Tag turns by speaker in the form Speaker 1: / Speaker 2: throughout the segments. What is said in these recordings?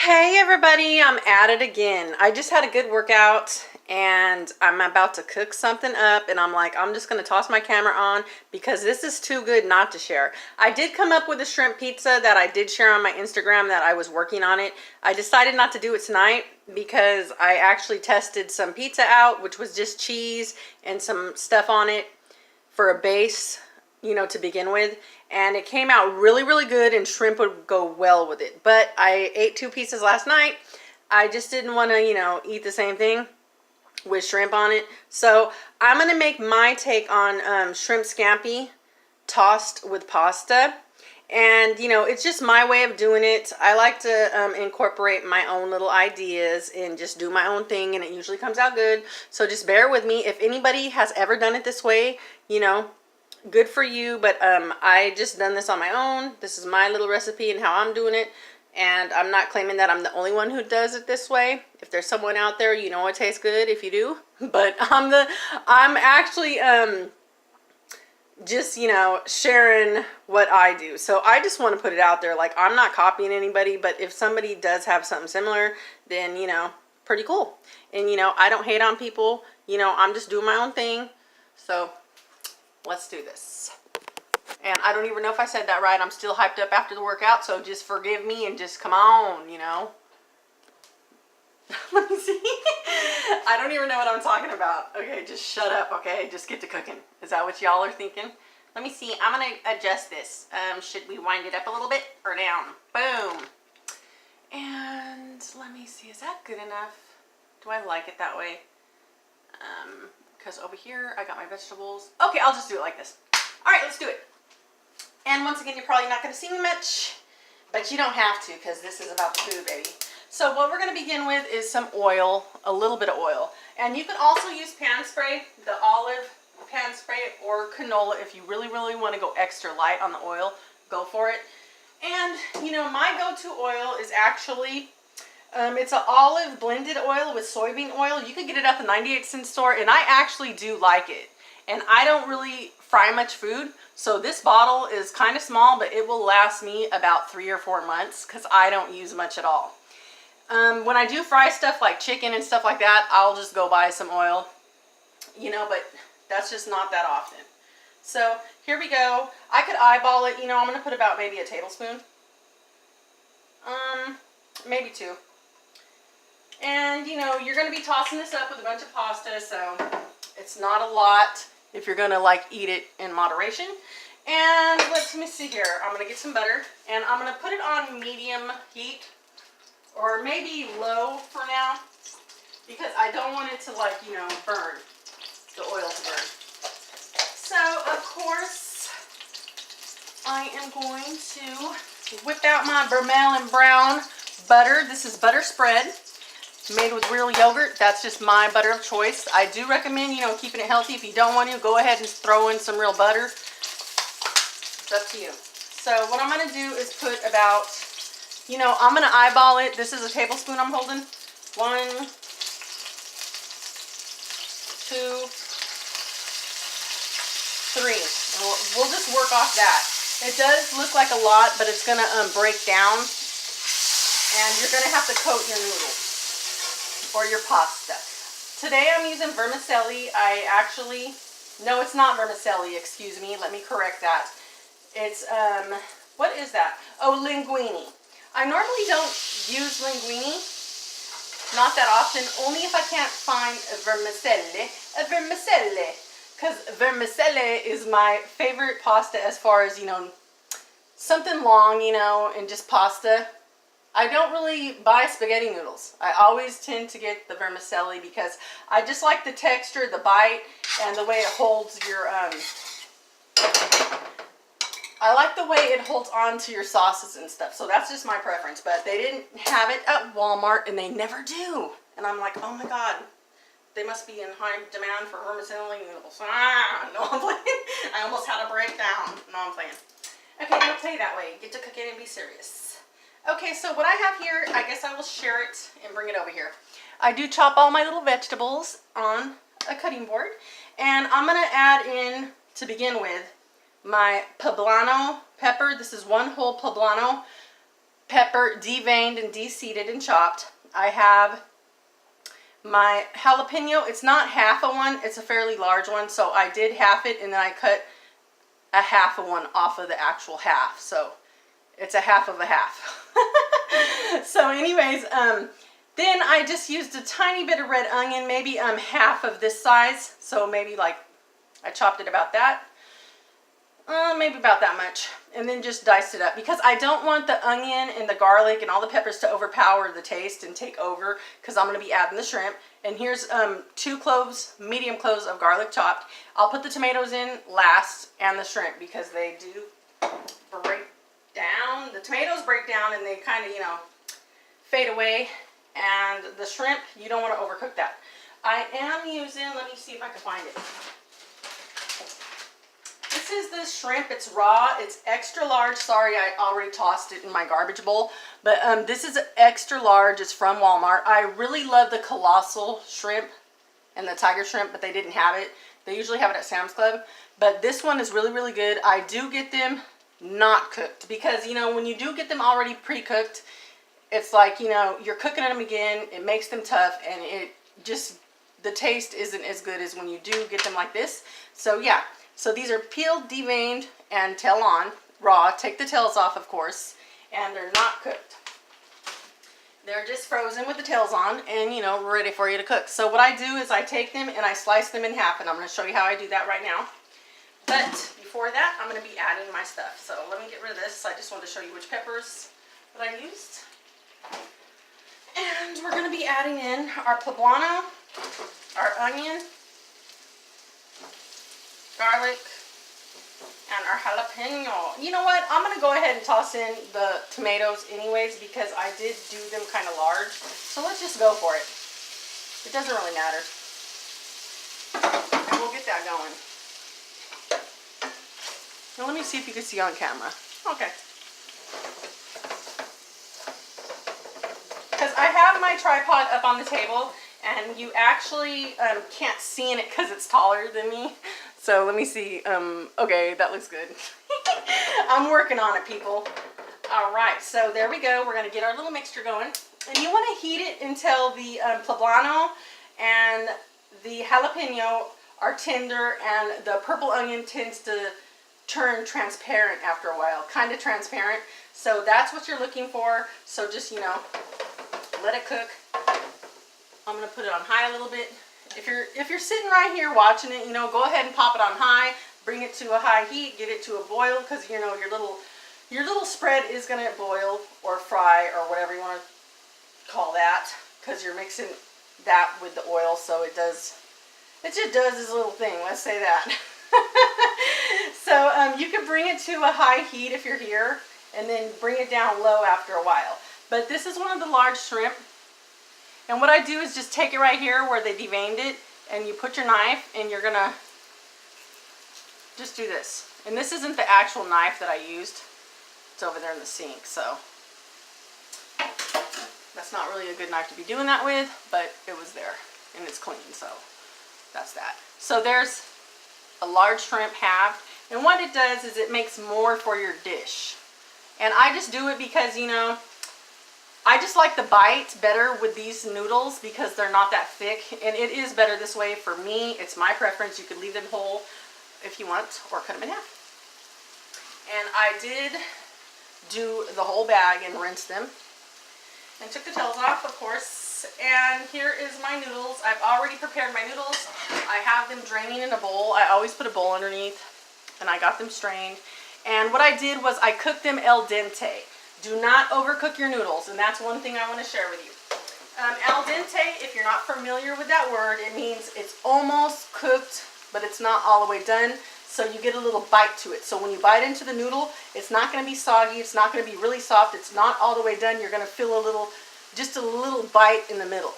Speaker 1: Hey everybody, I'm at it again. I just had a good workout and I'm about to cook something up and I'm like, I'm just going to toss my camera on because this is too good not to share. I did come up with a shrimp pizza that I did share on my Instagram that I was working on it. I decided not to do it tonight because I actually tested some pizza out, which was just cheese and some stuff on it for a base, to begin with. And it came out really good and shrimp would go well with it. But I ate 2 pieces last night. I just didn't want to, eat the same thing with shrimp on it. So I'm going to make my take on shrimp scampi tossed with pasta. And, it's just my way of doing it. I like to incorporate my own little ideas and just do my own thing. And it usually comes out good. So just bear with me. If anybody has ever done it this way, good for you. But I just done this on my own. This is my little recipe and how I'm doing it. And I'm not claiming that I'm the only one who does it this way. If there's someone out there, it tastes good if you do. But I'm actually just sharing what I do. So I just want to put it out there. Like, I'm not copying anybody, but if somebody does have something similar, then pretty cool. And I don't hate on people. I'm just doing my own thing. So let's do this. And I don't even know if I said that right. I'm still hyped up after the workout, so just forgive me and just come on, Let me see. I don't even know what I'm talking about. Okay, just shut up, okay? Just get to cooking. Is that what y'all are thinking? Let me see. I'm going to adjust this. Should we wind it up a little bit or down? Boom. And let me see. Is that good enough? Do I like it that way? Because over here, I got my vegetables. Okay, I'll just do it like this. All right, let's do it. And once again, you're probably not going to see me much, but you don't have to because this is about the food, baby. So what we're going to begin with is some oil, a little bit of oil. And you can also use pan spray, the olive pan spray, or canola if you really want to go extra light on the oil. Go for it. And, my go-to oil is actually, it's an olive blended oil with soybean oil. You can get it at the 98-cent store, and I actually do like it. And I don't really fry much food, so this bottle is kind of small, but it will last me about 3 or 4 months because I don't use much at all. When I do fry stuff like chicken and stuff like that, I'll just go buy some oil, but that's just not that often. So here we go. I could eyeball it, I'm going to put about maybe a tablespoon. Maybe 2. And, you're going to be tossing this up with a bunch of pasta, so it's not a lot if you're going to, eat it in moderation. And let me see here. I'm going to get some butter, and I'm going to put it on medium heat, or maybe low for now, because I don't want it to, burn, the oil to burn. So, of course, I am going to whip out my Brummel and Brown butter. This is butter spread, made with real yogurt. That's just my butter of choice. I do recommend, keeping it healthy. If you don't want to, go ahead and throw in some real butter. It's up to you. So what I'm going to do is put about, I'm going to eyeball it. This is a tablespoon I'm holding. 1, 2, 3. And we'll just work off that. It does look like a lot, but it's going to break down. And you're going to have to coat your noodles or your pasta. Today I'm using vermicelli. No, it's not vermicelli, excuse me. Let me correct that. It's, what is that? Oh, linguine. I normally don't use linguine, not that often, only if I can't find a vermicelli. Because vermicelli is my favorite pasta as far as, something long, and just pasta. I don't really buy spaghetti noodles. I always tend to get the vermicelli because I just like the texture, the bite, and the way it holds your, I like the way it holds on to your sauces and stuff. So that's just my preference. But they didn't have it at Walmart, and they never do. And I'm like, oh my God, they must be in high demand for vermicelli noodles. No, I'm playing. I almost had a breakdown. No, I'm playing. Okay, don't play that way. Get to cooking and be serious. Okay, so what I have here, I guess I will share it and bring it over here. I do chop all my little vegetables on a cutting board. And I'm going to add in, to begin with, my Pablano pepper. This is 1 whole Pablano. pepper deveined and de-seeded and chopped. I have my jalapeno. It's not half a one, it's a fairly large one, so I did half it and then I cut a half of one off of the actual half, so it's a half of a half. So anyways, then I just used a tiny bit of red onion, maybe half of this size, so maybe like I chopped it about that, maybe about that much, and then just diced it up because I don't want the onion and the garlic and all the peppers to overpower the taste and take over, because I'm going to be adding the shrimp. And here's 2 cloves, medium cloves of garlic chopped. I'll put the tomatoes in last and the shrimp because they do break down. The tomatoes break down and they kind of, you know, fade away. And the shrimp, you don't want to overcook that. I am using, let me see if I can find it. This is the shrimp. It's raw. It's extra large. Sorry, I already tossed it in my garbage bowl. But this is extra large. It's from Walmart. I really love the colossal shrimp and the tiger shrimp, but they didn't have it. They usually have it at Sam's Club. But this one is really, really good. I do get them not cooked because, you know, when you do get them already pre-cooked, it's like, you know, you're cooking them again. It makes them tough and it just, the taste isn't as good as when you do get them like this. So yeah. So these are peeled, deveined, and tail on, raw. Take the tails off, of course, and they're not cooked. They're just frozen with the tails on and, you know, ready for you to cook. So what I do is I take them and I slice them in half, and I'm going to show you how I do that right now. But before that, I'm going to be adding my stuff. So let me get rid of this. I just wanted to show you which peppers that I used. And we're going to be adding in our Pablano, our onion, garlic, and our jalapeno. You know what? I'm going to go ahead and toss in the tomatoes anyways because I did do them kind of large. So let's just go for it. It doesn't really matter. And we'll get that going. Now let me see if you can see on camera. Okay. Because I have my tripod up on the table and you actually can't see in it because it's taller than me. So let me see. Okay, that looks good. I'm working on it, people. All right, so there we go. We're going to get our little mixture going. And you want to heat it until the Pablano and the jalapeno are tender and the purple onion tends to turn transparent after a while. Kind of transparent. So that's what you're looking for. So just, you know, let it cook. I'm going to put it on high a little bit. If you're sitting right here watching it, you know, go ahead and pop it on high, bring it to a high heat, get it to a boil, because you know your little spread is gonna boil or fry or whatever you want to call that, because you're mixing that with the oil, so it just does its little thing. Let's say that. So you can bring it to a high heat if you're here, and then bring it down low after a while. But this is one of the large shrimp. And what I do is just take it right here where they deveined it, and you put your knife and you're gonna just do this. And this isn't the actual knife that I used. It's over there in the sink, so that's not really a good knife to be doing that with, but it was there and it's clean, so that's that. So there's a large shrimp halved, and what it does is it makes more for your dish. And I just do it because, you know, I just like the bite better with these noodles because they're not that thick, and it is better this way for me. It's my preference. You could leave them whole if you want, or cut them in half. And I did do the whole bag and rinse them and took the tails off, of course. And here is my noodles. I've already prepared my noodles. I have them draining in a bowl. I always put a bowl underneath, and I got them strained. And what I did was I cooked them al dente. Do not overcook your noodles, and that's one thing I want to share with you. Al dente, if you're not familiar with that word, it means it's almost cooked, but it's not all the way done, so you get a little bite to it. So when you bite into the noodle, it's not going to be soggy, it's not going to be really soft, it's not all the way done. You're going to feel just a little bite in the middle.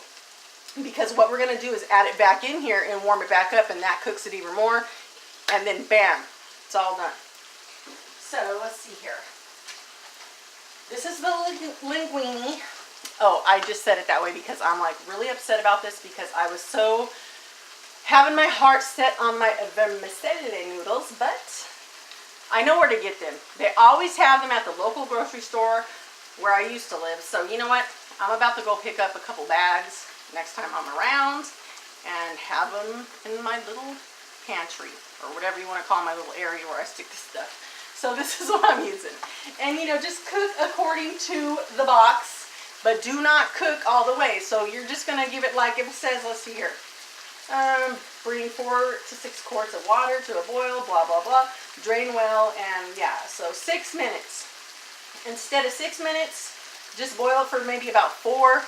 Speaker 1: Because what we're going to do is add it back in here and warm it back up, and that cooks it even more, and then bam, it's all done. So let's see here. This is the linguine. Oh, I just said it that way because I'm like really upset about this because I was so having my heart set on my vermicelli noodles, but I know where to get them. They always have them at the local grocery store. where I used to live. So you know what? I'm about to go pick up a couple bags next time I'm around and have them in my little pantry, or whatever you want to call my little area where I stick the stuff. So this is what I'm using. And you know, just cook according to the box, but do not cook all the way. So you're just gonna give it like it says, let's see here. Bring 4 to 6 quarts of water to a boil, blah, blah, blah. Drain well, and yeah, so 6 minutes. Instead of 6 minutes, just boil it for maybe about 4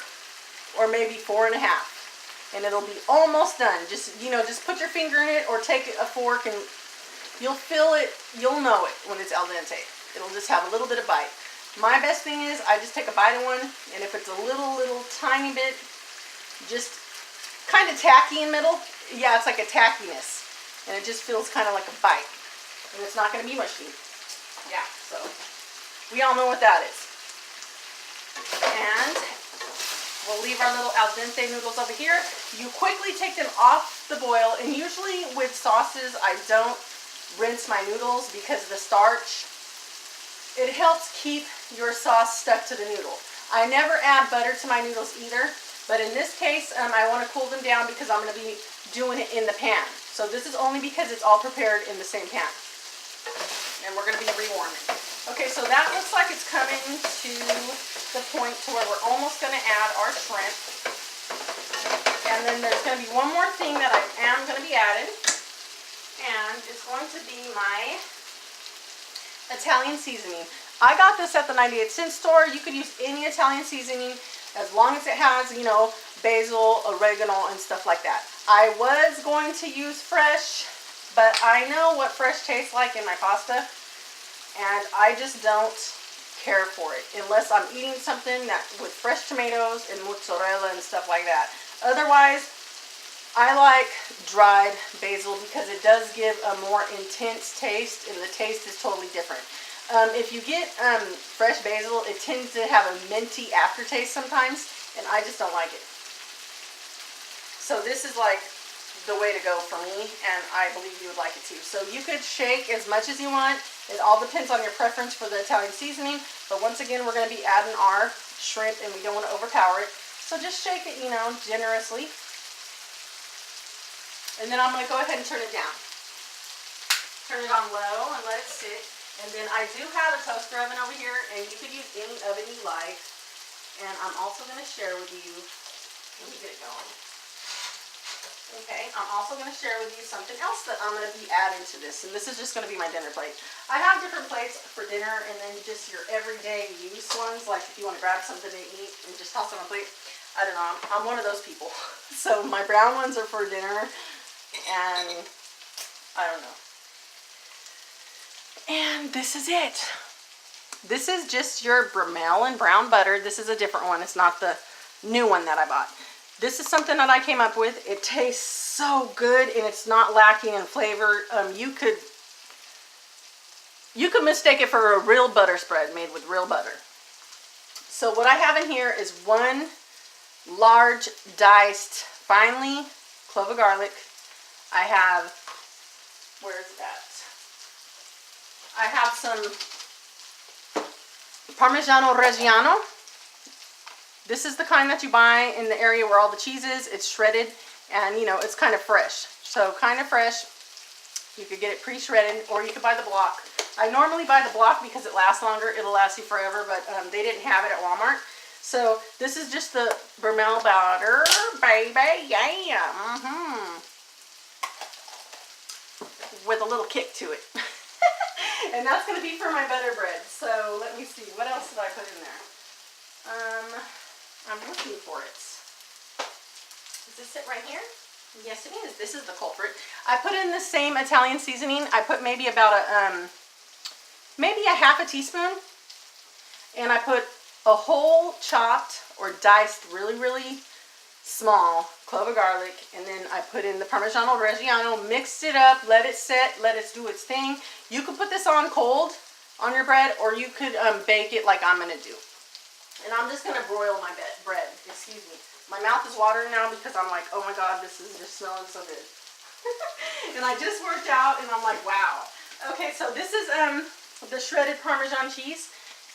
Speaker 1: or maybe 4 and a half. And it'll be almost done. Just, you know, just put your finger in it or take a fork and you'll feel it, you'll know it when it's al dente. It'll just have a little bit of bite. My best thing is I just take a bite of one, and if it's a little tiny bit, just kind of tacky in middle. Yeah, it's like a tackiness, and it just feels kind of like a bite, and it's not going to be mushy. Yeah, so we all know what that is. And we'll leave our little al dente noodles over here. You quickly take them off the boil, and usually with sauces I don't rinse my noodles because the starch, it helps keep your sauce stuck to the noodle. I never add butter to my noodles either. But in this case, I want to cool them down because I'm going to be doing it in the pan. So this is only because it's all prepared in the same pan. And we're going to be rewarming. Okay, so that looks like it's coming to the point to where we're almost going to add our shrimp. And then there's going to be one more thing that I am going to be adding. And it's going to be my Italian seasoning. I got this at the 98-cent store. You could use any Italian seasoning, as long as it has, you know, basil, oregano, and stuff like that. I was going to use fresh, but I know what fresh tastes like in my pasta, and I just don't care for it unless I'm eating something that with fresh tomatoes and mozzarella and stuff like that. Otherwise, I like dried basil because it does give a more intense taste, and the taste is totally different. If you get fresh basil, it tends to have a minty aftertaste sometimes, and I just don't like it. So this is like the way to go for me, and I believe you would like it too. So you could shake as much as you want. It all depends on your preference for the Italian seasoning, but once again, we're going to be adding our shrimp, and we don't want to overpower it. So just shake it, you know, generously. And then I'm going to go ahead and turn it down. Turn it on low and let it sit. And then I do have a toaster oven over here, and you could use any oven you like. And I'm also going to share with you, let me get it going. Okay, I'm also going to share with you something else that I'm going to be adding to this. And this is just going to be my dinner plate. I have different plates for dinner, and then just your everyday use ones, like if you want to grab something to eat and just toss it on a plate. I don't know, I'm one of those people. So my brown ones are for dinner, and I don't know. And this is it. This is just your Brummel and brown butter. This is a different one. It's not the new one that I bought. This is something that I came up with. It tastes so good, and it's not lacking in flavor. You could mistake it for a real butter spread made with real butter. So what I have in here is 1 large diced finely clove of garlic. I have, where is that? I have some Parmigiano Reggiano. This is the kind that you buy in the area where all the cheese is. It's shredded, and you know, it's kind of fresh. So kind of fresh. You could get it pre-shredded, or you could buy the block. I normally buy the block because it lasts longer. It'll last you forever, but they didn't have it at Walmart. So this is just the Brummel butter, baby, yeah. With a little kick to it. And that's going to be for my butter bread. So let me see. What else did I put in there? I'm looking for it. Does this sit right here? Yes, it is. This is the culprit. I put in the same Italian seasoning. I put maybe about maybe a half a teaspoon. And I put a whole chopped or diced really small clove of garlic, and then I put in the Parmigiano Reggiano, mixed it up, let it set, let it do its thing. You could put this on cold on your bread, or you could bake it like I'm going to do. And I'm just going to broil my bread. Excuse me. My mouth is watering now because I'm like, oh my god, this is just smelling so good. And I just worked out, and I'm like, wow. Okay, so this is the shredded Parmesan cheese.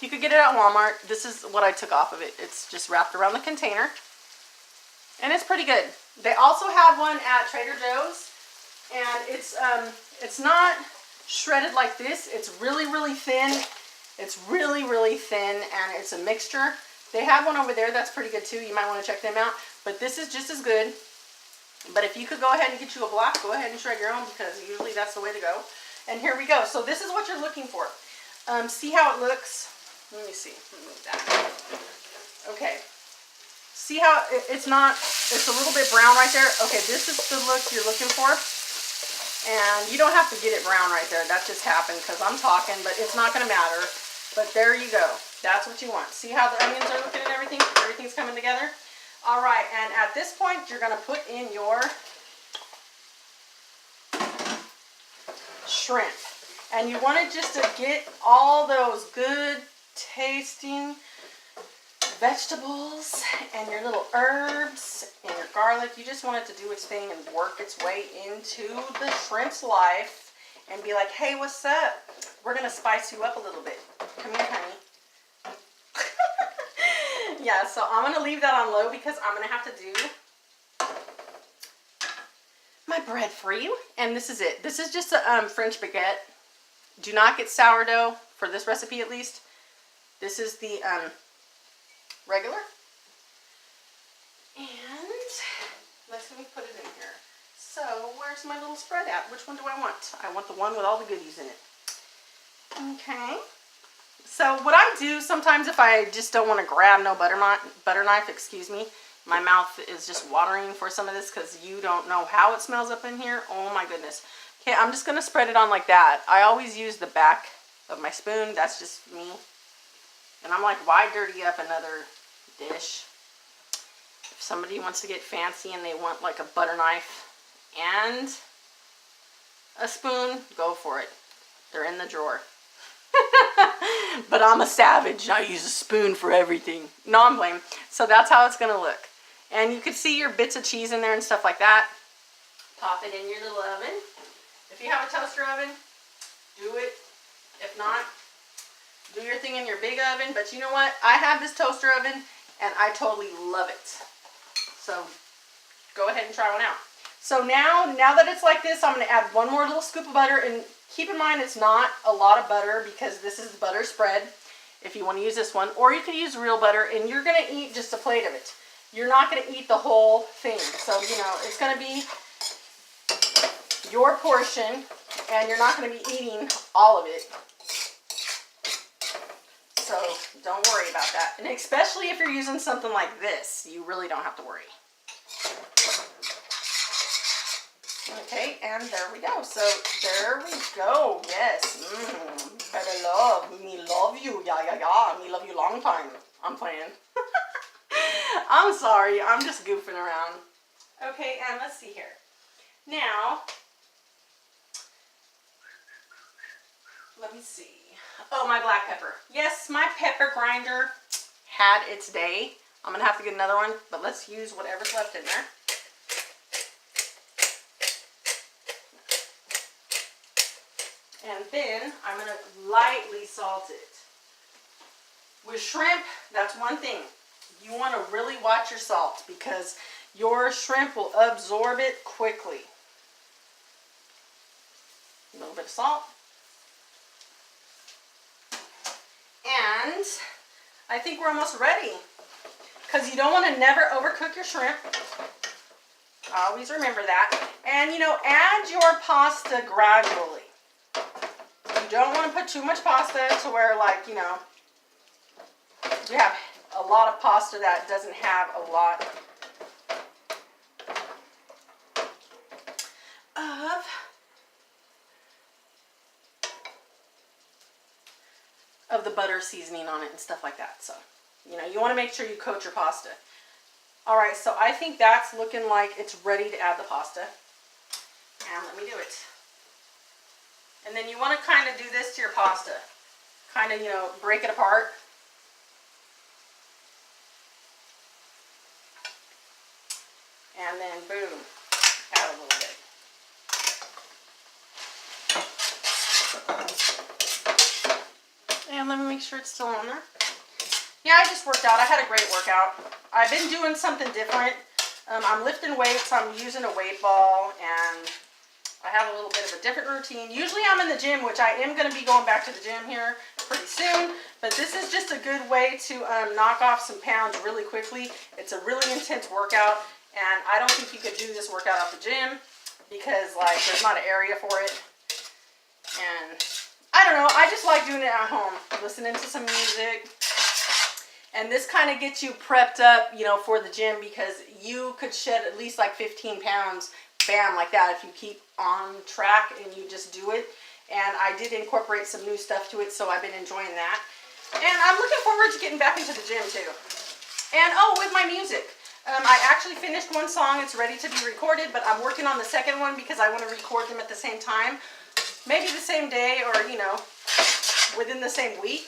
Speaker 1: You could get it at Walmart. This is what I took off of it. It's just wrapped around the container. And it's pretty good. They also have one at Trader Joe's. And it's not shredded like this. It's really, really thin. It's really, really thin, and it's a mixture. They have one over there that's pretty good too. You might want to check them out. But this is just as good. But if you could go ahead and get you a block, go ahead and shred your own, because usually that's the way to go. And here we go. So this is what you're looking for. See how it looks? Let me see. Let me move that. Okay. See how it's a little bit brown right there? Okay, this is the look you're looking for. And you don't have to get it brown right there. That just happened because I'm talking, but it's not going to matter. But there you go. That's what you want. See how the onions are looking and everything? Everything's coming together. All right, and at this point, you're going to put in your shrimp. And you want it just to get all those good tasting vegetables and your little herbs and your garlic. You just want it to do its thing and work its way into the shrimp's life and be like, hey, what's up? We're going to spice you up a little bit. Come here, honey. Yeah, so I'm going to leave that on low because I'm going to have to do my bread for you. And this is it. This is just a French baguette. Do not get sourdough for this recipe at least. This is the regular. And let me put it in here. So where's my little spread at? Which one do I want? I want the one with all the goodies in it. Okay. So what I do sometimes if I just don't want to grab no butter knife, excuse me, my mouth is just watering for some of this because you don't know how it smells up in here. Oh my goodness. Okay, I'm just going to spread it on like that. I always use the back of my spoon. That's just me. And I'm like, why dirty up another dish? If somebody wants to get fancy and they want like a butter knife and a spoon, go for it. They're in the drawer. But I'm a savage. I use a spoon for everything. No, I'm playing. So that's how it's going to look. And you can see your bits of cheese in there and stuff like that. Pop it in your little oven. If you have a toaster oven, do it. If not, do your thing in your big oven. But you know what? I have this toaster oven and I totally love it. So go ahead and try one out. So now that it's like this, I'm going to add one more little scoop of butter. And keep in mind, it's not a lot of butter because this is butter spread if you want to use this one. Or you can use real butter and you're going to eat just a plate of it. You're not going to eat the whole thing. So, you know, it's going to be your portion and you're not going to be eating all of it. So don't worry about that. And especially if you're using something like this, you really don't have to worry. Okay, and there we go. So there we go. Yes. Better love. Me love you. Yeah, yeah, yeah. Me love you long time. I'm playing. I'm sorry. I'm just goofing around. Okay, and let's see here. Now, let me see. Oh, my black pepper. Yes, my pepper grinder had its day. I'm going to have to get another one, but let's use whatever's left in there. And then I'm going to lightly salt it. With shrimp, that's one thing. You want to really watch your salt because your shrimp will absorb it quickly. A little bit of salt. And I think we're almost ready because you don't want to never overcook your shrimp. Always remember that. And, you know, add your pasta gradually. You don't want to put too much pasta to where, like, you know, you have a lot of pasta that doesn't have a lot of the butter seasoning on it and stuff like that. So, you know, you want to make sure you coat your pasta. All right, so I think that's looking like it's ready to add the pasta. And let me do it. And then you want to kind of do this to your pasta. Kind of, you know, break it apart. And then, boom, add a little bit. And let me make sure it's still on there. Yeah, I just worked out. I had a great workout. I've been doing something different. I'm lifting weights. I'm using a weight ball, and I have a little bit of a different routine. Usually I'm in the gym, which I am going to be going back to the gym here pretty soon. But this is just a good way to knock off some pounds really quickly. It's a really intense workout, and I don't think you could do this workout at the gym because, like, there's not an area for it. And I don't know. I just like doing it at home, listening to some music. And this kind of gets you prepped up, you know, for the gym, because you could shed at least like 15 pounds, bam, like that, if you keep on track and you just do it. And I did incorporate some new stuff to it, so I've been enjoying that. And I'm looking forward to getting back into the gym too. And oh, with my music. I actually finished one song. It's ready to be recorded, but I'm working on the second one because I want to record them at the same time. Maybe the same day, or, you know, within the same week.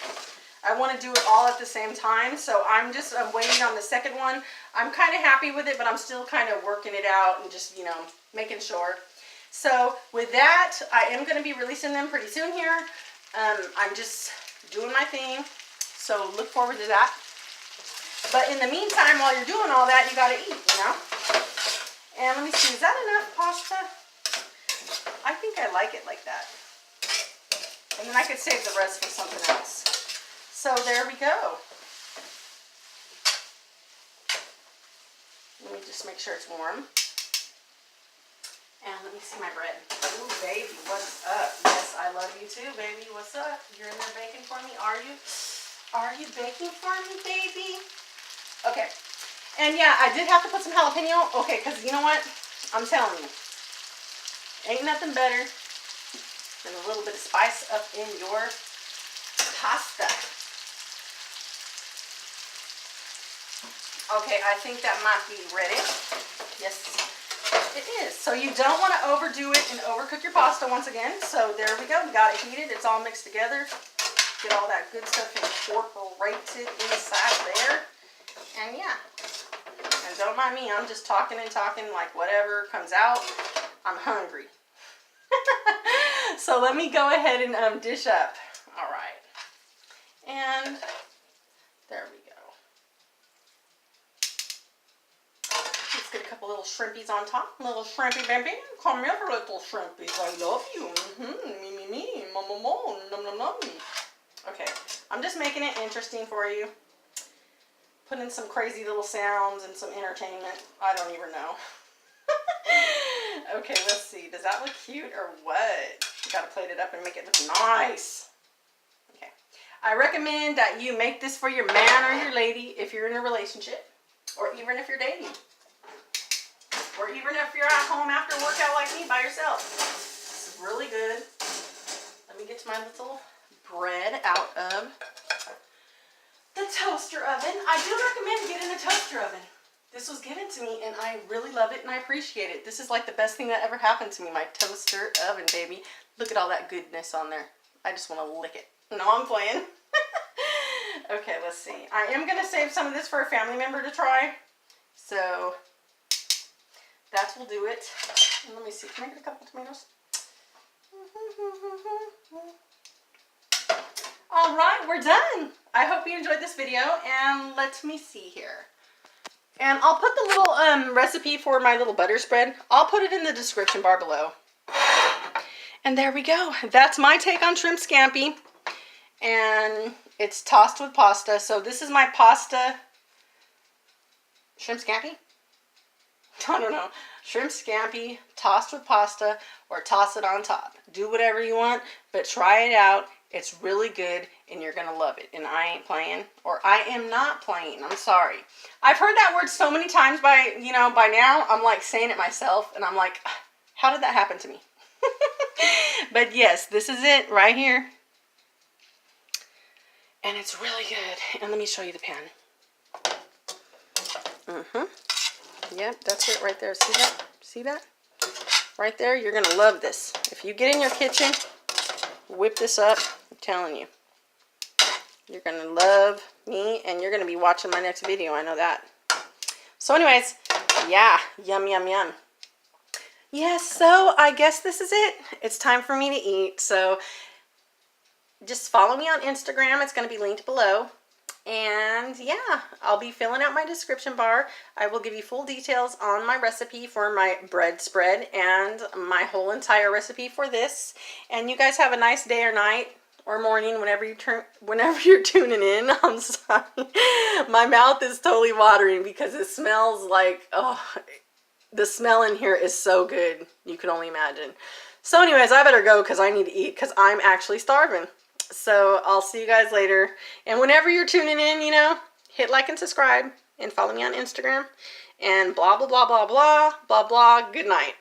Speaker 1: I want to do it all at the same time, so I'm waiting on the second one. I'm kind of happy with it, but I'm still kind of working it out and just, you know, making sure. So with that, I am going to be releasing them pretty soon here. I'm just doing my thing, so look forward to that. But in the meantime, while you're doing all that, you got to eat, you know. And let me see, is that enough pasta? I think I like it like that. And then I could save the rest for something else. So there we go. Let me just make sure it's warm. And let me see my bread. Ooh, baby, what's up? Yes, I love you too, baby. What's up? You're in there baking for me, are you? Are you baking for me, baby? Okay. And yeah, I did have to put some jalapeno. Okay, because you know what? I'm telling you. Ain't nothing better than a little bit of spice up in your pasta. Okay, I think that might be ready. Yes, it is. So you don't want to overdo it and overcook your pasta once again. So there we go. We got it heated. It's all mixed together. Get all that good stuff incorporated inside there. And yeah. And don't mind me. I'm just talking and talking, like whatever comes out. I'm hungry. So let me go ahead and dish up. All right. And there we go. Let's get a couple little shrimpies on top. Little shrimpy baby. Come here, little shrimpies. I love you. Me. Nom. Okay. I'm just making it interesting for you. Put in some crazy little sounds and some entertainment. I don't even know. Okay, let's see. Does that look cute or what? You gotta plate it up and make it look nice. Okay. I recommend that you make this for your man or your lady if you're in a relationship, or even if you're dating, or even if you're at home after a workout like me by yourself. This is really good. Let me get to my little bread out of the toaster oven. I do recommend getting a toaster oven. This was given to me and I really love it and I appreciate it. This is like the best thing that ever happened to me, my toaster oven, baby. Look at all that goodness on there. I just want to lick it. No, I'm playing. Okay, let's see. I am going to save some of this for a family member to try. So that will do it. And let me see. Can I get a couple tomatoes? All right, we're done. I hope you enjoyed this video, and let me see here. And I'll put the little recipe for my little butter spread. I'll put it in the description bar below. And there we go. That's my take on shrimp scampi. And it's tossed with pasta. So this is my pasta shrimp scampi? I don't know. Shrimp scampi tossed with pasta, or toss it on top. Do whatever you want, but try it out. It's really good and you're going to love it. And I ain't playing, or I am not playing. I'm sorry. I've heard that word so many times by now. I'm like saying it myself and I'm like, how did that happen to me? But yes, this is it right here. And it's really good. And let me show you the pan. Yep, that's it right there. See that? See that? Right there. You're going to love this. If you get in your kitchen, whip this up. I'm telling you. You're going to love me, and you're going to be watching my next video. I know that. So anyways, yeah. Yum, yum, yum. Yes, so I guess this is it. It's time for me to eat. So just follow me on Instagram. It's going to be linked below. And yeah, I'll be filling out my description bar. I will give you full details on my recipe for my bread spread and my whole entire recipe for this. And you guys have a nice day or night or morning whenever you're tuning in. I'm sorry. My mouth is totally watering because it smells like, oh, the smell in here is so good. You can only imagine. So anyways, I better go because I need to eat because I'm actually starving. So I'll see you guys later. And whenever you're tuning in, you know, hit like and subscribe and follow me on Instagram and blah, blah, blah, blah, blah, blah, blah. Good night.